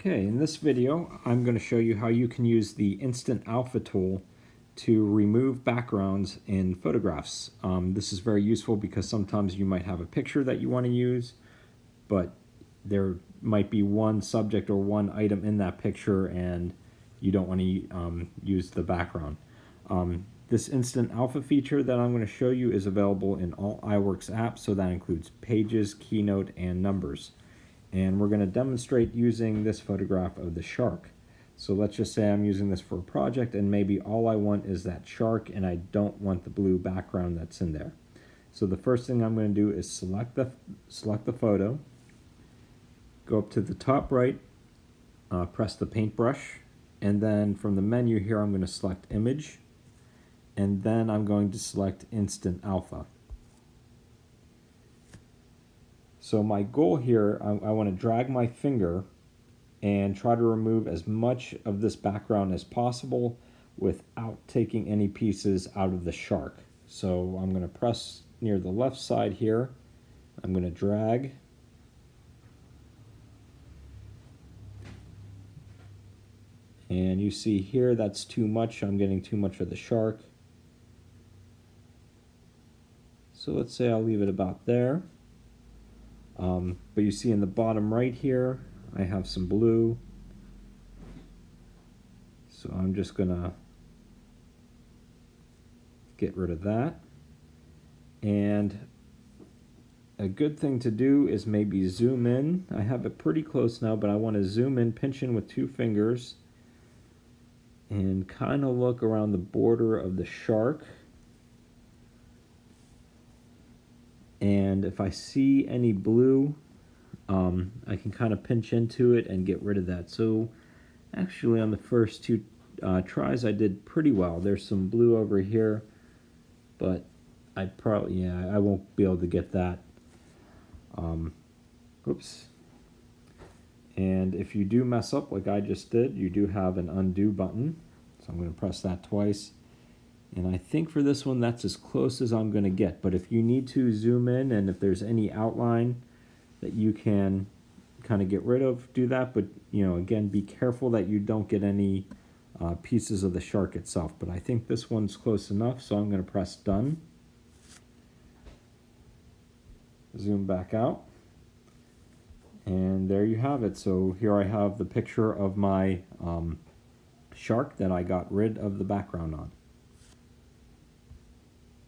Okay, in this video, I'm going to show you how you can use the Instant Alpha tool to remove backgrounds in photographs. This is very useful because sometimes you might have a picture that you want to use, but there might be one subject or one item in that picture and you don't want to use the background. This Instant Alpha feature that I'm going to show you is available in all iWorks apps, so that includes Pages, Keynote, and Numbers. And we're going to demonstrate using this photograph of the shark. So let's just say I'm using this for a project and maybe all I want is that shark and I don't want the blue background that's in there. So the first thing I'm going to do is select the photo, go up to the top right, press the paintbrush, and then from the menu here I'm going to select Image, and then I'm going to select Instant Alpha. So my goal here, I want to drag my finger and try to remove as much of this background as possible without taking any pieces out of the shark. So I'm going to press near the left side here. I'm going to drag. And you see here that's too much. I'm getting too much of the shark. So let's say I'll leave it about there. But you see in the bottom right here, I have some blue. So I'm just gonna get rid of that. And a good thing to do is maybe zoom in. I have it pretty close now, but I want to zoom in, pinch in with 2 fingers, and kind of look around the border of the shark. And if I see any blue, I can kind of pinch into it and get rid of that. So actually on the first 2 tries I did pretty well. There's some blue over here, but I won't be able to get that. Oops. And if you do mess up like I just did, you do have an undo button. So I'm going to press that twice. And I think for this one, that's as close as I'm going to get. But if you need to zoom in and if there's any outline that you can kind of get rid of, do that. But, again, be careful that you don't get any pieces of the shark itself. But I think this one's close enough, so I'm going to press done. Zoom back out. And there you have it. So here I have the picture of my shark that I got rid of the background on.